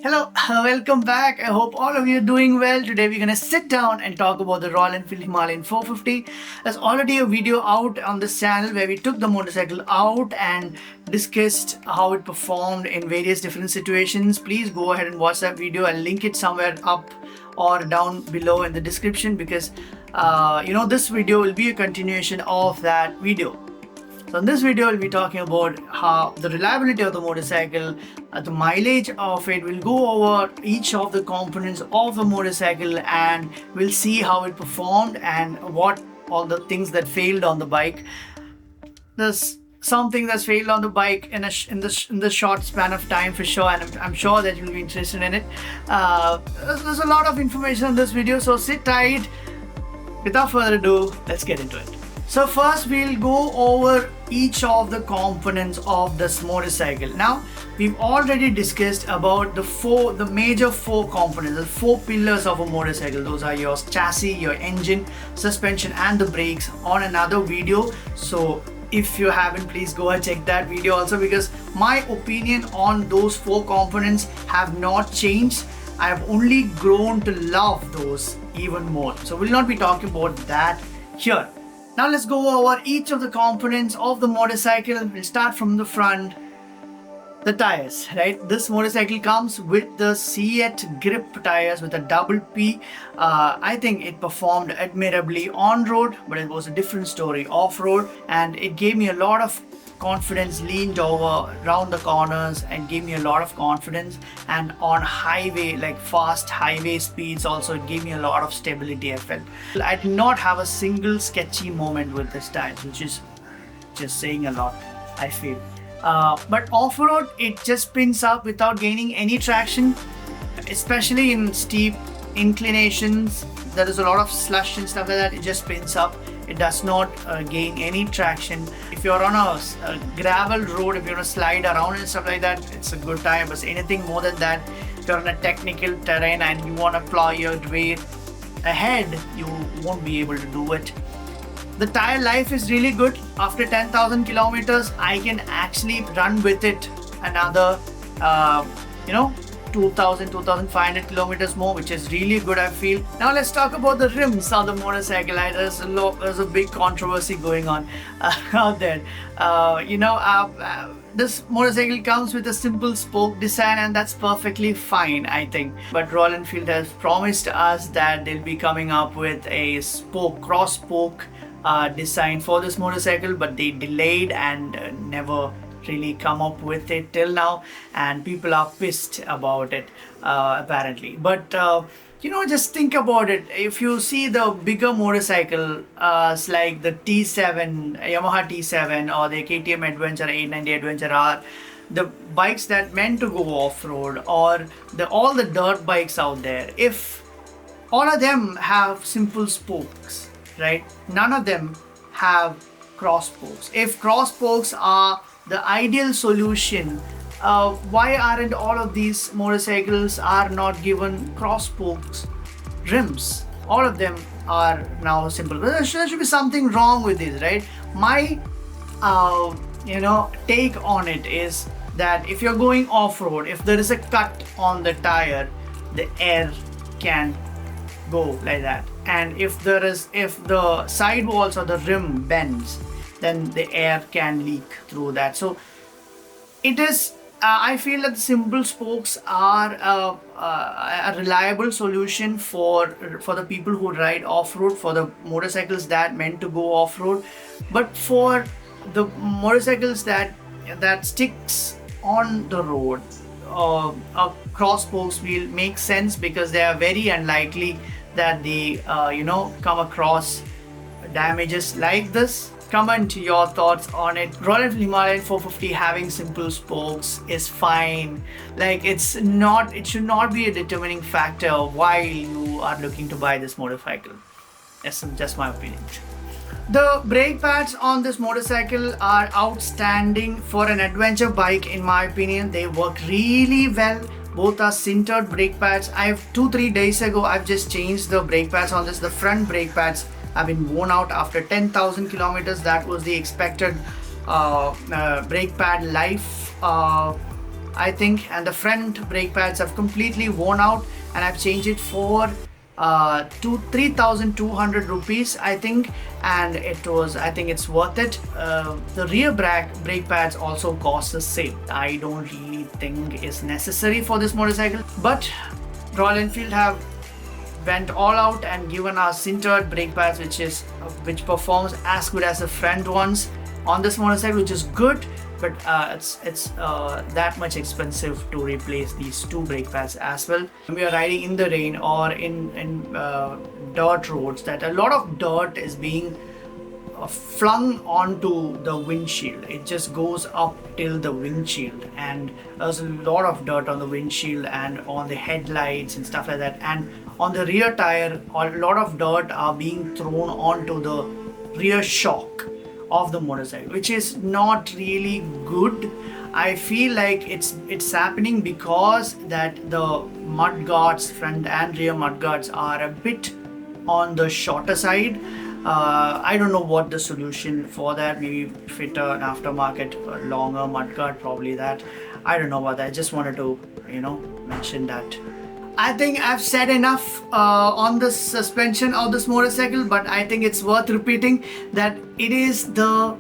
Hello, welcome back. I hope all of you are doing well. Today we're gonna sit down and talk about the Royal Enfield Himalayan 450. There's already a video out on this channel where we took the motorcycle out and discussed how it performed in various different situations. Please go ahead and watch that video. I'll link it somewhere up or down below in the description because this video will be a continuation of that video. So in this video, we'll be talking about how the reliability of the motorcycle, the mileage of it. We'll go over each of the components of the motorcycle and we'll see how it performed and what all the things that failed on the bike. There's something that's failed on the bike in the short span of time for sure, and I'm sure that you'll be interested in it. There's a lot of information in this video, so sit tight. Without further ado, let's get into it. So first we'll go over each of the components of this motorcycle. Now we've already discussed about the major four components, the four pillars of a motorcycle. Those are your chassis, your engine, suspension and the brakes on another video. So if you haven't, please go and check that video also, because my opinion on those four components have not changed. I have only grown to love those even more. So we'll not be talking about that here. Now let's go over each of the components of the motorcycle. We'll start from the front. The tires, right? This motorcycle comes with the CEAT Gripp tires with a double P. I think it performed admirably on road, but it was a different story off road, and it gave me a lot of confidence, leaned over around the corners and gave me a lot of confidence. And on highway, like fast highway speeds also, it gave me a lot of stability. I felt I did not have a single sketchy moment with this tire, which is just saying a lot, I feel. But off-road, it just spins up without gaining any traction, especially in steep inclinations. There is a lot of slush and stuff like that. It just spins up. It does not gain any traction. If you're on a gravel road, if you're gonna slide around and stuff like that, it's a good tire. But anything more than that, if you're on a technical terrain and you want to plow your way ahead, you won't be able to do it. The tire life is really good. After 10,000 kilometers, I can actually run with it another 2,500 kilometers more, which is really good, I feel. Now let's talk about the rims on the motorcycle. There's a big controversy going on out there. This motorcycle comes with a simple spoke design, and that's perfectly fine, I think. But Royal Enfield has promised us that they'll be coming up with a cross spoke design for this motorcycle, but they delayed and never really come up with it till now, and people are pissed about it apparently. But just think about it. If you see the bigger motorcycle like the T7, Yamaha T7 or the KTM Adventure 890 Adventure R, the bikes that meant to go off-road, or all the dirt bikes out there, if all of them have simple spokes, right? None of them have cross spokes. If cross spokes are the ideal solution, why aren't all of these motorcycles are not given cross spokes rims? All of them are now simple. But there should be something wrong with this, right? My take on it is that if you're going off-road, if there is a cut on the tire, the air can go like that. And if the sidewalls or the rim bends, then the air can leak through that. So it is, I feel that simple spokes are a reliable solution for the people who ride off-road, for the motorcycles that meant to go off-road. But for the motorcycles that sticks on the road, cross spokes will make sense, because they are very unlikely that they come across damages like this. Comment your thoughts on it. Royal Enfield Himalayan 450 having simple spokes is fine. Like, it should not be a determining factor while you are looking to buy this motorcycle. That's just my opinion. The brake pads on this motorcycle are outstanding for an adventure bike, in my opinion. They work really well. Both are sintered brake pads. 2-3 days ago, I've just changed the brake pads on this. The front brake pads have been worn out after 10,000 kilometers. That was the expected brake pad life I think, and the front brake pads have completely worn out, and I've changed it for 3,200 rupees, I think, and I think it's worth it. The rear brake pads also cost the same. I don't really think it's necessary for this motorcycle, but Royal Enfield have went all out and given us sintered brake pads, which performs as good as the front ones on this motorcycle, which is good. But it's that much expensive to replace these two brake pads as well. When we are riding in the rain or in dirt roads, that a lot of dirt is being flung onto the windshield. It just goes up till the windshield, and there's a lot of dirt on the windshield and on the headlights and stuff like that. And on the rear tire, a lot of dirt are being thrown onto the rear shock of the motorcycle, which is not really good. I feel like it's happening because that the mud guards, front and rear mud guards, are a bit on the shorter side. I don't know what the solution for that. Maybe fit an aftermarket longer mud guard, probably that. I don't know about that. I just wanted to mention that. I think I've said enough on the suspension of this motorcycle, but I think it's worth repeating that it is the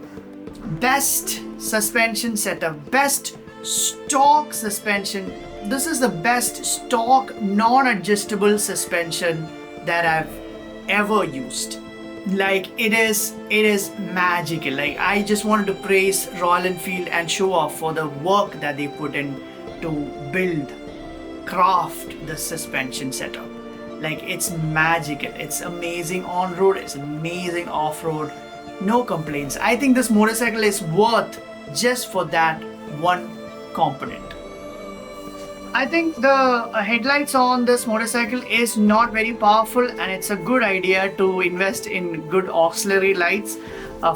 best suspension setup, best stock suspension. This is the best stock non-adjustable suspension that I've ever used. Like it is magical. Like I just wanted to praise Royal Enfield and show off for the work that they put in to craft the suspension setup. Like it's magical. It's amazing on road, it's amazing off road. No complaints. I think this motorcycle is worth just for that one component. I think the headlights on this motorcycle is not very powerful, and it's a good idea to invest in good auxiliary lights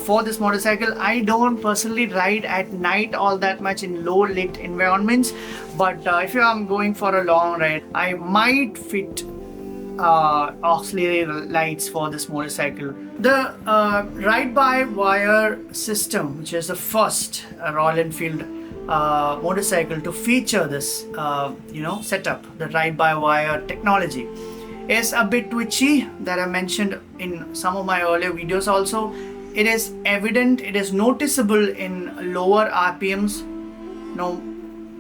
for this motorcycle. I don't personally ride at night all that much in low lit environments, but if I'm going for a long ride, I might fit auxiliary lights for this motorcycle. The ride-by-wire system, which is the first Royal Enfield motorcycle to feature this setup, the ride-by-wire technology, is a bit twitchy, that I mentioned in some of my earlier videos also. It is evident, it is noticeable in lower RPMs.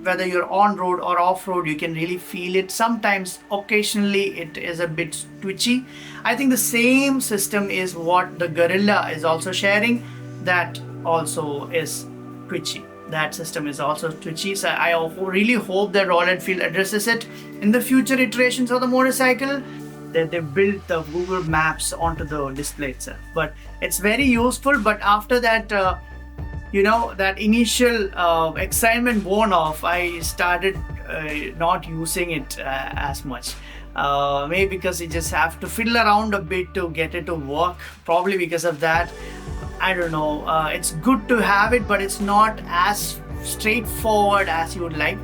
Whether you're on road or off road, you can really feel it. Sometimes, occasionally, it is a bit twitchy. I think the same system is what the Guerrilla is also sharing. That also is twitchy. That system is also twitchy. So I really hope that Royal Enfield addresses it in the future iterations of the motorcycle. That they built the Google Maps onto the display itself. But it's very useful. But after that, that initial excitement worn off, I started not using it as much. Maybe because you just have to fiddle around a bit to get it to work. Probably because of that. I don't know. It's good to have it, but it's not as straightforward as you would like.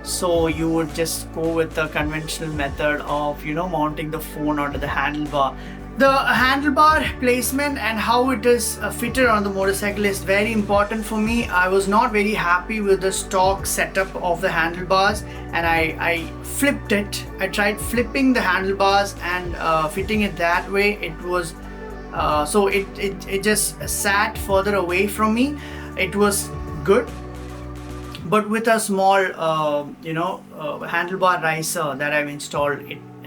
So you would just go with the conventional method of mounting the phone onto the handlebar. The handlebar placement and how it is fitted on the motorcycle is very important for me. I was not very happy with the stock setup of the handlebars, and I flipped it. I tried flipping the handlebars and fitting it that way. It was so it just sat further away from me. It was good, but with a small handlebar riser that I've installed,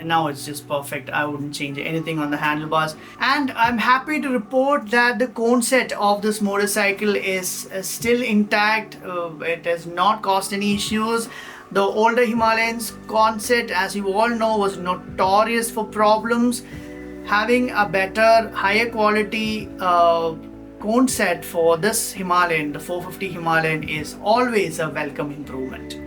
now it's just perfect. I wouldn't change anything on the handlebars. And I'm happy to report that the cone set of this motorcycle is still intact. It has not caused any issues. The older Himalayans cone set, as you all know, was notorious for problems. Having a better, higher quality cone set for this Himalayan, the 450 Himalayan, is always a welcome improvement.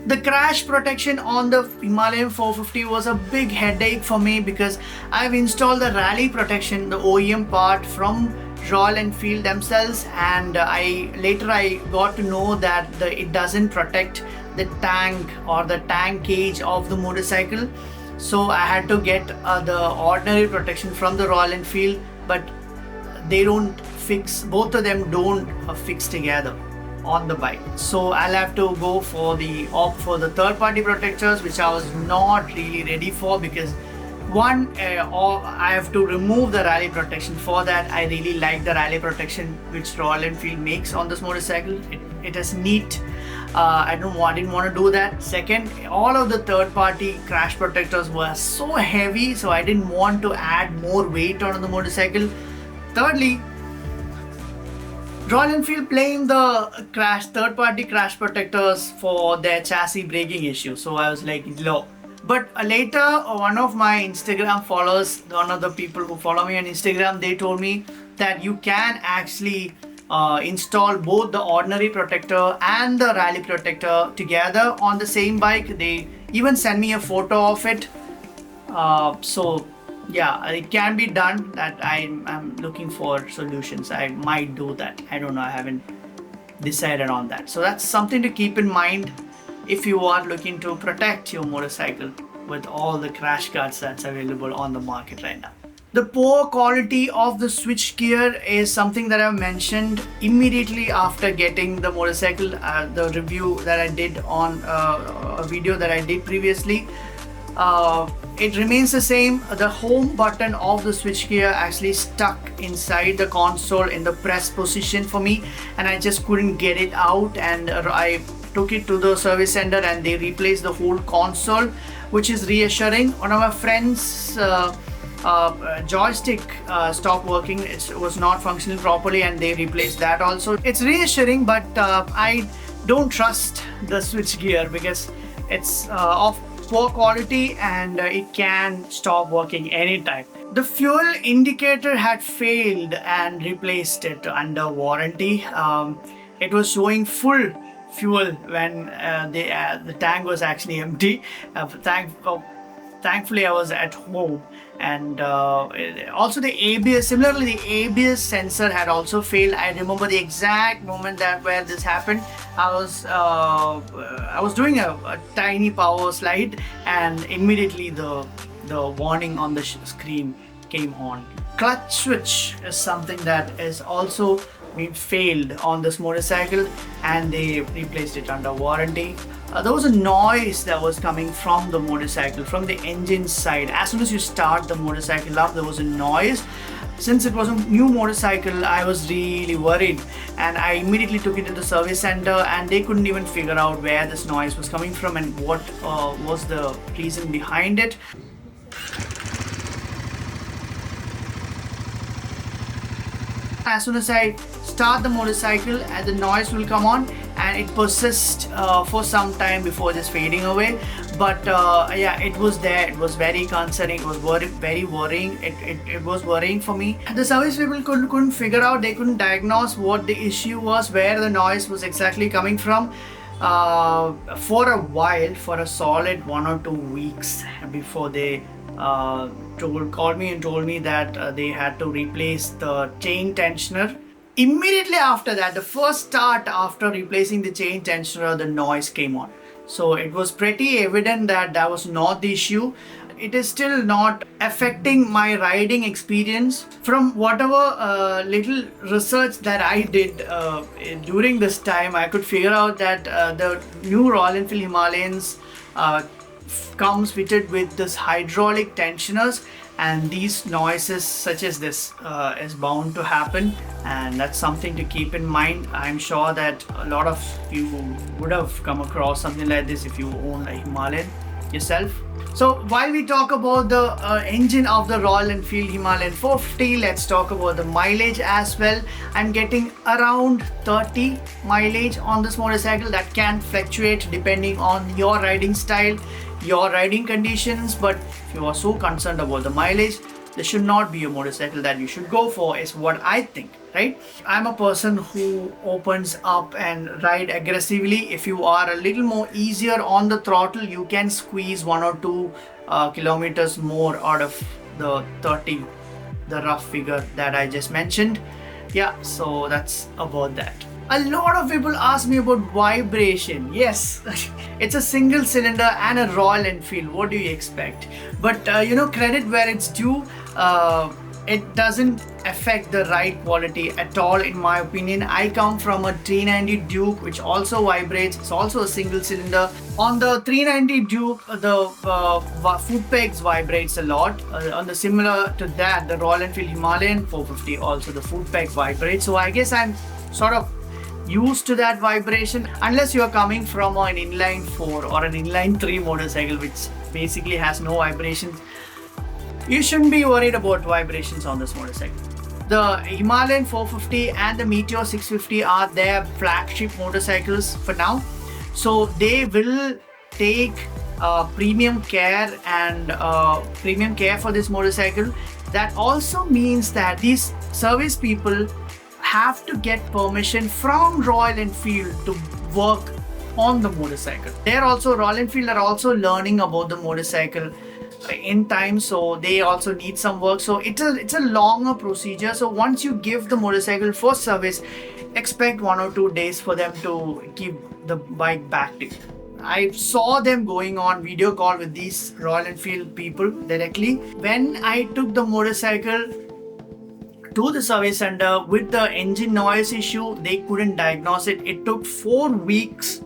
The crash protection on the Himalayan 450 was a big headache for me because I've installed the rally protection, the OEM part from Royal Enfield themselves, and later I got to know that it doesn't protect the tank or the tank cage of the motorcycle. So I had to get the ordinary protection from the Royal Enfield, but they don't fix, both of them don't fix together. on the bike. So I'll have to go for the opt for the third party protectors, which I was not really ready for, because one, I have to remove the rally protection. For that, I really like the rally protection which Royal Enfield makes on this motorcycle. It is neat. I didn't want to do that. Second, all of the third party crash protectors were so heavy, so I didn't want to add more weight on the motorcycle. Thirdly, Royal Enfield blamed the third party crash protectors for their chassis braking issue. So I was like, no. But later, one of my Instagram followers, one of the people who follow me on Instagram, they told me that you can actually install both the ordinary protector and the rally protector together on the same bike. They even sent me a photo of it. So yeah, it can be done. That I'm looking for solutions. I might do that. I don't know. I haven't decided on that. So that's something to keep in mind if you are looking to protect your motorcycle with all the crash guards that's available on the market right now. The poor quality of the switch gear is something that I've mentioned immediately after getting the motorcycle. The review that I did on a video that I did previously, it remains the same. The home button of the switch gear actually stuck inside the console in the press position for me, and I just couldn't get it out, and I took it to the service center and they replaced the whole console, which is reassuring. One of my friends joystick stopped working. It was not functioning properly and they replaced that also. It's reassuring, but I don't trust the switch gear because it's of poor quality and it can stop working anytime. The fuel indicator had failed and replaced it under warranty. It was showing full fuel when the tank was actually empty. Thankfully I was at home, and also the ABS, similarly the ABS sensor had also failed. I remember the exact moment where this happened. I was doing a tiny power slide and immediately the warning on the screen came on. Clutch switch is something that is also been failed on this motorcycle and they replaced it under warranty. There was a noise that was coming from the motorcycle, from the engine side. As soon as you start the motorcycle up, there was a noise. Since it was a new motorcycle, I was really worried and I immediately took it to the service center and they couldn't even figure out where this noise was coming from and what was the reason behind it. As soon as I start the motorcycle, the noise will come on and it persists for some time before just fading away. But yeah, it was there. It was very concerning. It was very worrying. It was worrying for me. The service people couldn't figure out. They couldn't diagnose what the issue was, where the noise was exactly coming from. For a while, for a solid 1 or 2 weeks before they called me and told me that they had to replace the chain tensioner. Immediately after that, the first start after replacing the chain tensioner, the noise came on. So it was pretty evident that was not the issue. It is still not affecting my riding experience. From whatever little research that I did during this time, I could figure out that the new Royal Enfield Himalayans comes fitted with this hydraulic tensioners, and these noises such as this is bound to happen, and that's something to keep in mind. I'm sure that a lot of you would have come across something like this if you own a Himalayan yourself. So while we talk about the engine of the Royal Enfield Himalayan 450, let's talk about the mileage as well. I'm getting around 30 mileage on this motorcycle. That can fluctuate depending on your riding style, your riding conditions, but if you are so concerned about the mileage, this should not be a motorcycle that you should go for, is what I think, right? I'm a person who opens up and ride aggressively. If you are a little more easier on the throttle, you can squeeze 1 or 2 kilometers more out of the 30, the rough figure that I just mentioned. Yeah, so that's about that. A lot of people ask me about vibration. Yes, it's a single cylinder and a Royal Enfield. What do you expect? But credit where it's due. it doesn't affect the ride quality at all, in my opinion. I come from a 390 Duke, which also vibrates. It's also a single cylinder. On the 390 Duke, the foot pegs vibrates a lot. On the similar to that, the Royal Enfield Himalayan 450, also the foot peg vibrates. So I guess I'm sort of used to that vibration, unless you're coming from an inline 4 or an inline 3 motorcycle, which basically has no vibrations. You shouldn't be worried about vibrations on this motorcycle. The Himalayan 450 and the Meteor 650 are their flagship motorcycles for now. So they will take premium care for this motorcycle. That also means that these service people have to get permission from Royal Enfield to work on the motorcycle. Royal Enfield are also learning about the motorcycle in time, so they also need some work. So it's a longer procedure. So once you give the motorcycle for service, expect 1 or 2 days for them to give the bike back to you. I saw them going on video call with these Royal Enfield people directly. When I took the motorcycle to the service center with the engine noise issue, they couldn't diagnose it. It took 4 weeks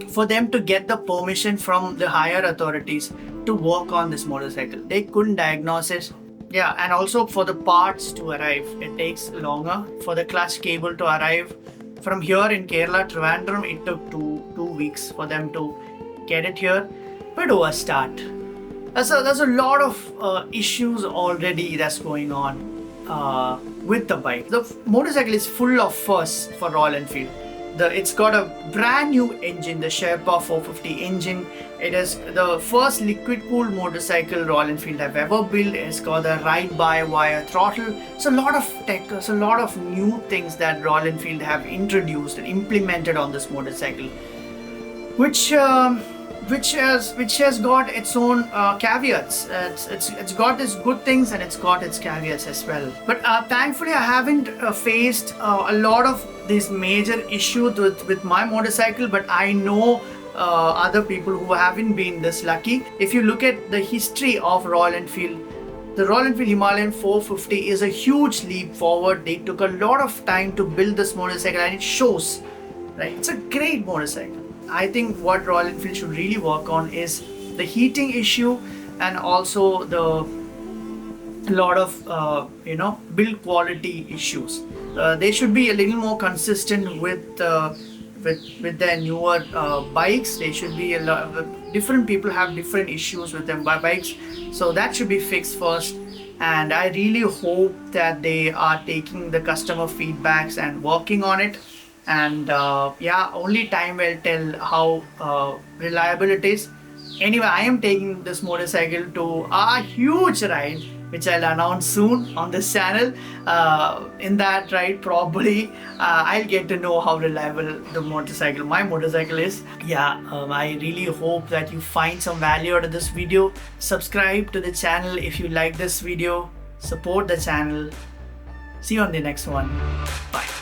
for them to get the permission from the higher authorities to work on this motorcycle. They couldn't diagnose it. Yeah, and also for the parts to arrive, it takes longer. For the clutch cable to arrive from here in Kerala, Trivandrum, it took two weeks for them to get it here. But it was start. There's a lot of issues already that's going on with the bike. The motorcycle is full of fuss for Royal Enfield. It's got a brand new engine, the Sherpa 450 engine. It is the first liquid-cooled motorcycle Royal Enfield have ever built. It's got a ride-by-wire throttle. So a lot of tech, so a lot of new things that Royal Enfield have introduced and implemented on this motorcycle, which has got its own caveats. It's got its good things and it's got its caveats as well. But thankfully, I haven't faced a lot of these major issues with my motorcycle. But I know other people who haven't been this lucky. If you look at the history of Royal Enfield, the Royal Enfield Himalayan 450 is a huge leap forward. They took a lot of time to build this motorcycle, and it shows. Right? It's a great motorcycle. I think what Royal Enfield should really work on is the heating issue, and also the lot of build quality issues. They should be a little more consistent with their newer bikes. They should be a lot of different people have different issues with their bikes, so that should be fixed first. And I really hope that they are taking the customer feedbacks and working on it. And only time will tell how reliable it is. Anyway, I am taking this motorcycle to a huge ride, which I'll announce soon on this channel. In that ride, probably I'll get to know how reliable my motorcycle is. I really hope that you find some value out of this video. Subscribe to the channel if you like this video. Support the channel. See you on the next one. Bye.